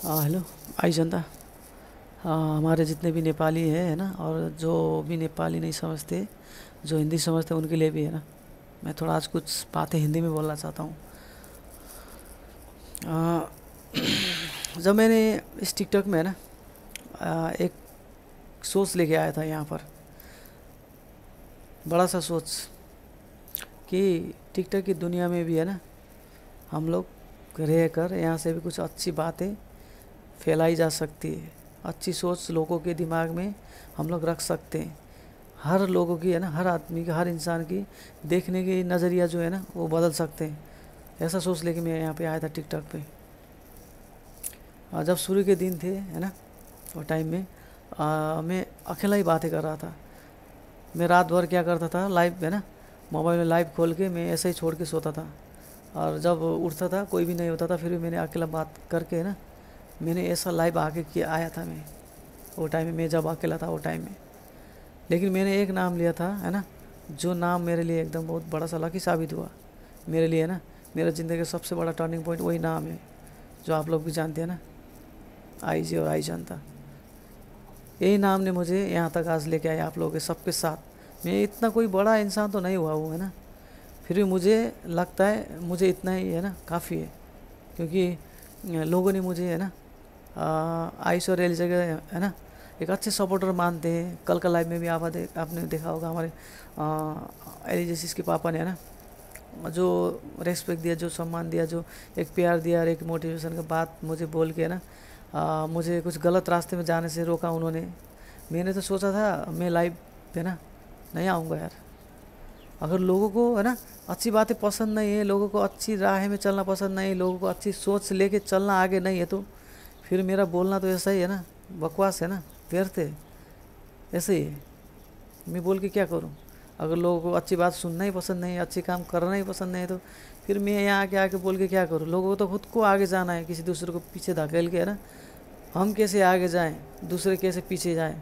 Hello. आई जनता। हमारे जितने भी नेपाली हैं है ना, और जो भी नेपाली नहीं समझते, जो हिंदी समझते हैं उनके लिए भी है ना, मैं थोड़ा आज कुछ बातें हिंदी में बोलना चाहता हूँ। जब मैंने इस टिकटॉक में है ना एक सोच लेके आया था यहाँ पर, बड़ा सा सोच कि टिकटॉक की दुनिया में भी है ना हम लोग रह कर यहाँ से भी कुछ अच्छी बातें फैलाई जा सकती है, अच्छी सोच लोगों के दिमाग में हम लोग रख सकते हैं। हर लोगों की है ना, हर आदमी की, हर इंसान की देखने की नज़रिया जो है ना वो बदल सकते हैं। ऐसा सोच लेके मैं यहाँ पे आया था टिकटॉक पे। जब शुरू के दिन थे है ना, वो टाइम में मैं अकेला ही बातें कर रहा था। मैं रात भर क्या करता था, लाइव है ना, मोबाइल में लाइव खोल के मैं ऐसे ही छोड़ के सोता था, और जब उठता था कोई भी नहीं होता था, फिर भी मैंने अकेला बात करके है ना, मैंने ऐसा लाइव आके किया आया था मैं वो टाइम में, मैं जब अकेला था वो टाइम में। लेकिन मैंने एक नाम लिया था है ना, जो नाम मेरे लिए एकदम बहुत बड़ा सा लकी साबित हुआ मेरे लिए है ना। मेरा ज़िंदगी का सबसे बड़ा टर्निंग पॉइंट वही नाम है जो आप लोग भी जानते हैं ना, आईजी और आई जनता। यही नाम ने मुझे यहाँ तक आज लेके आया आप लोगों के सबके साथ। मैं इतना कोई बड़ा इंसान तो नहीं हुआ हूँ है ना, फिर भी मुझे लगता है मुझे इतना ही है ना काफ़ी है, क्योंकि लोगों ने मुझे है ना आइस और एल जगह है ना एक अच्छे सपोर्टर मानते हैं। कल का लाइव में भी आपने देखा होगा, हमारे एलिजेसिस के पापा ने है ना जो रेस्पेक्ट दिया, जो सम्मान दिया, जो एक प्यार दिया और एक मोटिवेशन का बात मुझे बोल के है ना मुझे कुछ गलत रास्ते में जाने से रोका उन्होंने। मैंने तो सोचा था मैं लाइव है ना नहीं आऊँगा यार। अगर लोगों को है ना अच्छी बातें पसंद नहीं है, लोगों को अच्छी राह में चलना पसंद नहीं है, लोगों को अच्छी सोच लेके चलना आगे नहीं है, तो फिर मेरा बोलना तो ऐसा ही है ना, बकवास है ना, व्यर्थ है, ऐसे ही है। मैं बोल के क्या करूं? अगर लोगों को अच्छी बात सुनना ही पसंद नहीं है, अच्छी काम करना ही पसंद नहीं है, तो फिर मैं यहाँ आके आके बोल के क्या करूं? लोगों को तो खुद को आगे जाना है, किसी दूसरे को पीछे धकेल के है ना हम कैसे आगे जाएं, दूसरे कैसे पीछे जाएं,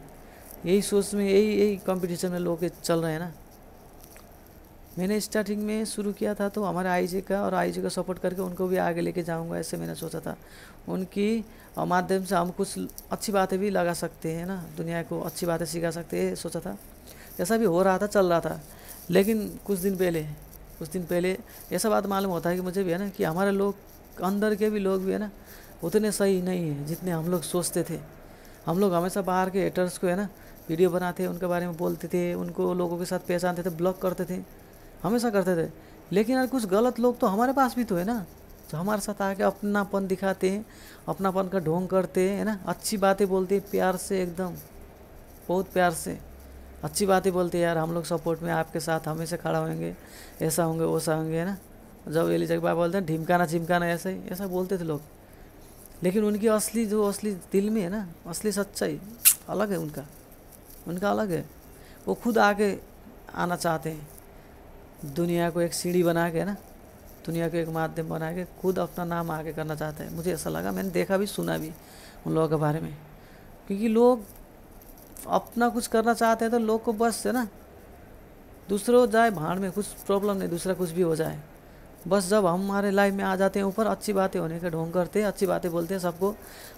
यही सोच में यही कंपटीशन में लोग चल रहे हैं ना। मैंने स्टार्टिंग में शुरू किया था तो हमारे आईजी का और आईजी का सपोर्ट करके उनको भी आगे लेके जाऊंगा, ऐसे मैंने सोचा था। उनकी माध्यम से हम कुछ अच्छी बातें भी लगा सकते हैं ना, दुनिया को अच्छी बातें सिखा सकते हैं, सोचा था। ऐसा भी हो रहा था, चल रहा था। लेकिन कुछ दिन पहले ऐसा बात मालूम होता है कि मुझे भी है ना कि हमारे लोग अंदर के भी लोग भी है ना उतने सही नहीं है जितने हम लोग सोचते थे। हम लोग हमेशा बाहर के हेटर्स को है ना वीडियो बनाते, उनके बारे में बोलते थे, उनको लोगों के साथ पहचानते थे, ब्लॉक करते थे, हमेशा करते थे। लेकिन यार कुछ गलत लोग तो हमारे पास भी तो है ना, जो हमारे साथ आके अपनापन दिखाते हैं, अपनापन का ढोंग करते हैं है ना, अच्छी बातें बोलते हैं प्यार से, एकदम बहुत प्यार से अच्छी बातें बोलते हैं, यार हम लोग सपोर्ट में आपके साथ हमेशा खड़ा होंगे, ऐसा होंगे वैसा होंगे है ना। जब एली जगह बोलते हैं ढिमकाना चिमकाना, ऐसा बोलते थे लोग। लेकिन उनकी असली दिल में है ना असली सच्चाई अलग है, उनका अलग है। वो खुद आके आना चाहते हैं, दुनिया को एक सीढ़ी बना के ना, दुनिया को एक माध्यम बना के खुद अपना नाम आगे करना चाहते हैं। मुझे ऐसा लगा, मैंने देखा भी सुना भी उन लोगों के बारे में। क्योंकि लोग अपना कुछ करना चाहते हैं तो लोग को बस है ना दूसरों जाए भाड़ में, कुछ प्रॉब्लम नहीं, दूसरा कुछ भी हो जाए, बस जब हमारे लाइफ में आ जाते हैं ऊपर, अच्छी बातें होने का ढोंग करते हैं, अच्छी बातें बोलते हैं सबको,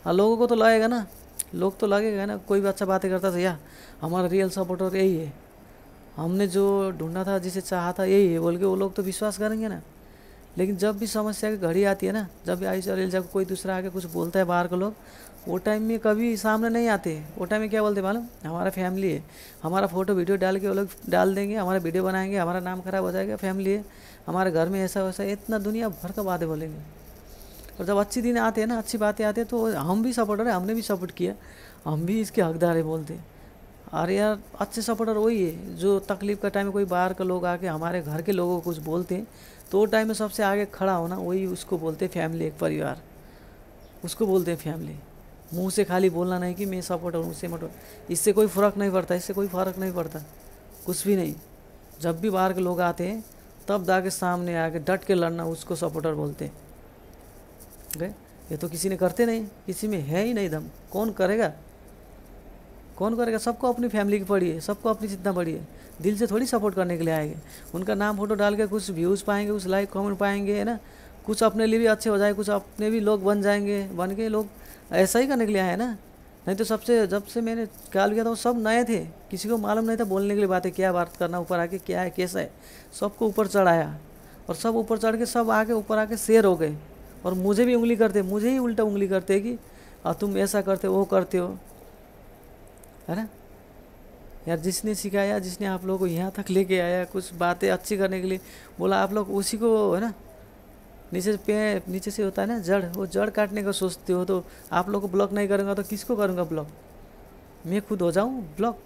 और लोगों को तो लगेगा ना, लोग तो लगेगा ना कोई भी अच्छा बातें करता था, या हमारा रियल सपोर्टर यही है, हमने जो ढूंढा था, जिसे चाहा था यही है बोल के, वो लोग तो विश्वास करेंगे ना। लेकिन जब भी समस्या की घड़ी आती है ना, जब भी आयुष और एलिजा को कोई दूसरा आके कुछ बोलता है बाहर के लोग, वो टाइम में कभी सामने नहीं आते। वो टाइम में क्या बोलते मालूम? हमारा फैमिली है, हमारा फ़ोटो वीडियो डाल के वो लोग डाल देंगे, हमारा वीडियो बनाएंगे, हमारा नाम खराब हो जाएगा, फैमिली है, हमारे घर में ऐसा वैसा, इतना दुनिया भर का बातें बोलेंगे। और जब अच्छी दिन आते हैं ना, अच्छी बातें आती है, तो हम भी सपोर्टर है, हमने भी सपोर्ट किया, हम भी इसके हकदार है बोलते। अरे यार अच्छे सपोर्टर वही है जो तकलीफ़ का टाइम में कोई बाहर के लोग आके हमारे घर के लोगों को कुछ बोलते हैं, तो वो टाइम में सबसे आगे खड़ा होना, वही उसको बोलते हैं फैमिली, एक परिवार, उसको बोलते हैं फैमिली। मुंह से खाली बोलना नहीं कि मैं सपोर्टर हूँ, उससे मटो, इससे कोई फ़र्क नहीं पड़ता, इससे कोई फ़र्क नहीं पड़ता, कुछ भी नहीं। जब भी बाहर के लोग आते हैं तब जाके सामने आके डट के लड़ना, उसको सपोर्टर बोलते हैं। गए ये तो किसी ने करते नहीं, किसी में है ही नहीं दम, कौन करेगा? सबको अपनी फैमिली की पड़ी है, सबको अपनी जितना बड़ी है, दिल से थोड़ी सपोर्ट करने के लिए आएंगे। उनका नाम फोटो डाल के कुछ व्यूज़ पाएंगे, कुछ लाइक कमेंट पाएंगे है ना, कुछ अपने लिए भी अच्छे हो जाए, कुछ अपने भी लोग बन जाएंगे, बन के लोग ऐसा ही करने के लिए आए हैं ना। नहीं तो सबसे जब से मैंने कॉल किया था वो सब नए थे, किसी को मालूम नहीं था बोलने के लिए बातें, क्या बात करना, ऊपर आके क्या है कैसा है, सबको ऊपर चढ़ाया और सब ऊपर चढ़ के सब आके ऊपर आके शेर हो गए। और मुझे भी उंगली करते, मुझे ही उल्टा उंगली करते कि तुम ऐसा करते वो करते हो, है ना यार। जिसने सिखाया, जिसने आप लोगों को यहाँ तक लेके आया कुछ बातें अच्छी करने के लिए, बोला आप लोग उसी को, है ना, नीचे से होता है ना जड़, वो जड़ काटने का सोचते हो। तो आप लोग को ब्लॉक नहीं करूँगा तो किसको करूँगा ब्लॉक? मैं खुद हो जाऊँ ब्लॉक,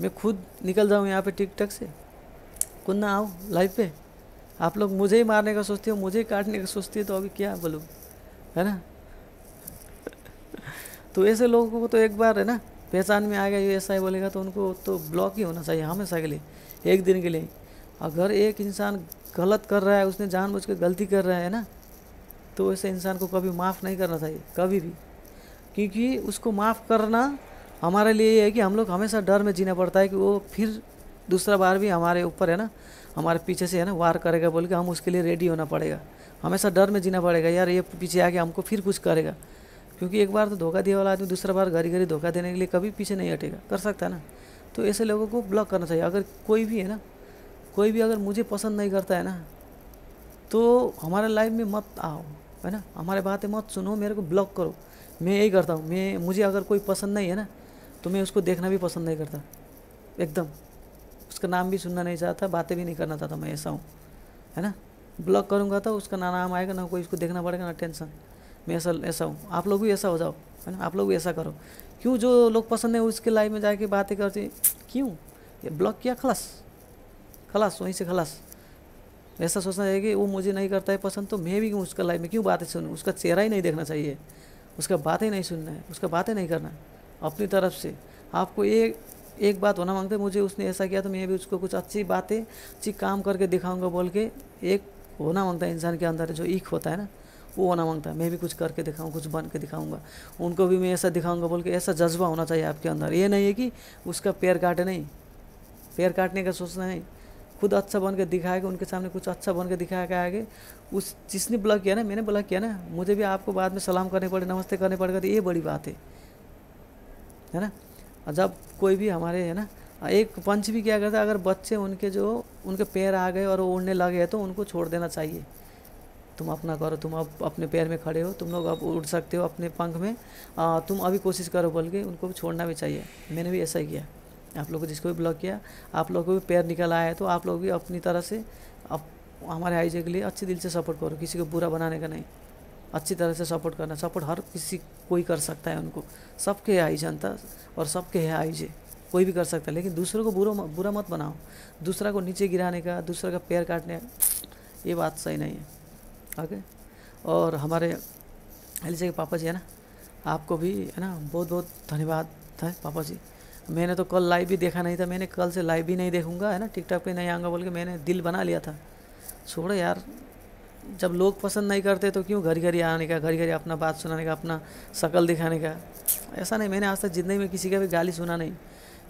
मैं खुद निकल जाऊँ यहाँ पे टिकटॉक से, खुद ना आऊँ लाइव पे। आप लोग मुझे ही मारने का सोचते हो, मुझे ही काटने का सोचते हो, तो अभी क्या बोलूँ, है ना। तो ऐसे लोगों को तो एक बार, है ना, पहचान में आ गया ये ऐसा ही बोलेगा तो उनको तो ब्लॉक ही होना चाहिए हमेशा के लिए, एक दिन के लिए। अगर एक इंसान गलत कर रहा है, उसने जानबूझ के गलती कर रहा है ना, तो ऐसे इंसान को कभी माफ़ नहीं करना चाहिए, कभी भी। क्योंकि उसको माफ़ करना हमारे लिए ये है कि हम लोग हमेशा डर में जीना पड़ता है कि वो फिर दूसरा बार भी हमारे ऊपर, है ना, हमारे पीछे से, है ना, वार करेगा बोल के हम उसके लिए रेडी होना पड़ेगा। हमेशा डर में जीना पड़ेगा, यार ये पीछे आके हमको फिर कुछ करेगा। क्योंकि एक बार तो धोखा दिया वाला आदमी दूसरा बार घड़ी घड़ी धोखा देने के लिए कभी पीछे नहीं हटेगा, कर सकता है ना। तो ऐसे लोगों को ब्लॉक करना चाहिए। अगर कोई भी, है ना, कोई भी अगर मुझे पसंद नहीं करता है ना, तो हमारे लाइफ में मत आओ, है ना, हमारे बातें मत सुनो, मेरे को ब्लॉक करो। मैं यही करता हूँ। मुझे अगर कोई पसंद नहीं है ना, तो मैं उसको देखना भी पसंद नहीं करता, एकदम उसका नाम भी सुनना नहीं चाहता, बातें भी नहीं करना चाहता। मैं ऐसा हूँ, है ना। ब्लॉक करूँगा तो उसका ना नाम आएगा, ना कोई उसको देखना पड़ेगा, ना टेंशन। मैं ऐसा हूँ। आप लोग भी ऐसा हो जाओ, है ना, आप लोग भी ऐसा करो। क्यों जो लोग पसंद है उसके लाइफ में जाके बातें करते, क्यों? ये ब्लॉक किया, खलास वहीं से खलास। ऐसा सोचना चाहिए कि वो मुझे नहीं करता है पसंद, तो मैं भी क्यों उसका लाइफ में क्यों बातें सुनूँ? उसका चेहरा ही नहीं देखना चाहिए, उसका बातें नहीं सुनना है, उसका बातें नहीं करना है। अपनी तरफ से आपको एक बात होना मांगते, मुझे उसने ऐसा किया तो मैं भी उसको कुछ अच्छी बातें, अच्छी काम करके दिखाऊंगा बोल के एक होना मांगता है इंसान के अंदर, जो ईख होता है ना, वो होना मांगता है। मैं भी कुछ करके दिखाऊँ, कुछ बन के दिखाऊंगा, उनको भी मैं ऐसा दिखाऊंगा बोल के, ऐसा जज्बा होना चाहिए आपके अंदर। ये नहीं है कि उसका पैर काटे, नहीं, पैर काटने का सोचना नहीं, खुद अच्छा बन के दिखाएगा, उनके सामने कुछ अच्छा बन के दिखाएगा आगे। उस जिसने ब्लॉक किया ना, मैंने ब्लॉक किया ना, मुझे भी आपको बाद में सलाम करने पड़े, नमस्ते करने पड़ेगा, तो ये बड़ी बात है ना। जब कोई भी हमारे, है ना, एक पंच भी क्या करता है, अगर बच्चे उनके पैर आ गए और वो उड़ने लगे तो उनको छोड़ देना चाहिए। तुम अपना करो, तुम अब अपने पैर में खड़े हो, तुम लोग अब उड़ सकते हो अपने पंख में, तुम अभी कोशिश करो बोल के उनको छोड़ना भी चाहिए। मैंने भी ऐसा ही किया। आप लोगों को जिसको भी ब्लॉक किया, आप लोगों को भी पैर निकल आया है, तो आप लोग भी अपनी तरह से हमारे आईजे के लिए अच्छे दिल से सपोर्ट करो, किसी को बुरा बनाने का नहीं, अच्छी तरह से सपोर्ट करना। सपोर्ट हर किसी कोई कर सकता है, उनको सबके है आई जनता और सबके है आईजे, कोई भी कर सकता है। लेकिन दूसरों को बुरा मत बनाओ, दूसरा को नीचे गिराने का, दूसरे का पैर काटने का, ये बात सही नहीं है। ओके। और हमारे एलिजा के पापा जी, है ना, आपको भी, है ना, बहुत बहुत धन्यवाद है पापा जी। मैंने तो कल लाइव भी देखा नहीं था, मैंने कल से लाइव भी नहीं देखूंगा, है ना, टिकटॉक पे नहीं आऊँगा बोल के मैंने दिल बना लिया था। छोड़ो यार, जब लोग पसंद नहीं करते तो क्यों घड़ी घड़ी आने का, घड़ी घड़ी अपना बात सुनाने का, अपना शक्ल दिखाने का। ऐसा नहीं, मैंने आज तक जिंदगी में किसी का भी गाली सुना नहीं,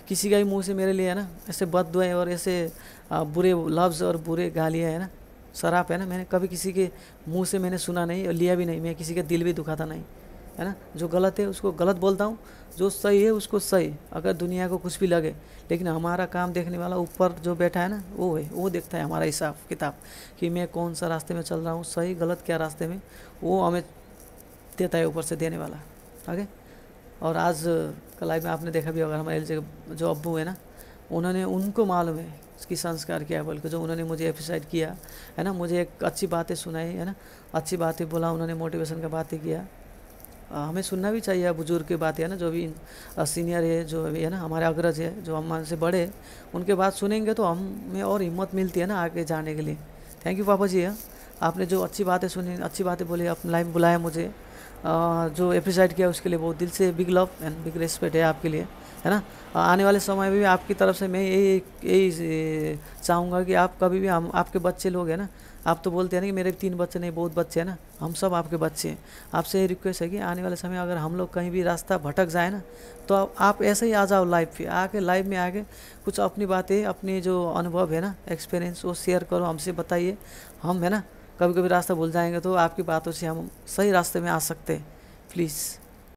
किसी का भी मुंह से मेरे लिए, है ना, ऐसे बददुआएं और ऐसे बुरे लफ्ज़ और बुरे गालियाँ, है ना, शराब, है ना, मैंने कभी किसी के मुंह से मैंने सुना नहीं और लिया भी नहीं। मैं किसी का दिल भी दुखाता नहीं, है ना। जो गलत है उसको गलत बोलता हूँ, जो सही है उसको सही, अगर दुनिया को कुछ भी लगे। लेकिन हमारा काम देखने वाला ऊपर जो बैठा है ना, वो है, वो देखता है हमारा हिसाब किताब कि मैं कौन सा रास्ते में चल रहा हूँ, सही गलत क्या रास्ते में, वो हमें देता है ऊपर से देने वाला। आगे। और आज कल लाइव में आपने देखा भी होगा, हमारे जो अब्बू है ना, उनको मालूम है कि संस्कार क्या है बोल के, जो उन्होंने मुझे एप्रिशिएट किया, है ना, मुझे एक अच्छी बातें सुनाई, है ना, अच्छी बातें बोला उन्होंने, मोटिवेशन का बातें किया। हमें सुनना भी चाहिए बुजुर्ग की बातें, है ना, जो भी सीनियर है, जो भी, है ना, हमारे अग्रज है, जो हमसे बड़े, उनके बात सुनेंगे तो हमें और हिम्मत मिलती है ना आगे जाने के लिए। थैंक यू पापा जी, आपने जो अच्छी बातें सुनी, अच्छी बातें बोली, अपने लाइव बुलाया मुझे, जो एप्रिशिएट किया उसके लिए बहुत दिल से big love and big respect है आपके लिए, है ना। आने वाले समय में भी आपकी तरफ से मैं यही चाहूँगा कि आप कभी भी, हम आपके बच्चे लोग हैं ना, आप तो बोलते हैं ना कि मेरे 3 बच्चे नहीं, बहुत बच्चे हैं ना, हम सब आपके बच्चे हैं। आपसे ये रिक्वेस्ट है कि आने वाले समय अगर हम लोग कहीं भी रास्ता भटक जाए ना, तो आप ऐसे ही आ जाओ लाइव पे, आके लाइव में आके कुछ अपनी बातें, अपनी जो अनुभव है ना, एक्सपीरियंस, वो शेयर करो, हमसे बताइए। हम, है ना, कभी कभी रास्ता भूल जाएंगे तो आपकी बातों से हम सही रास्ते में आ सकते हैं। प्लीज़।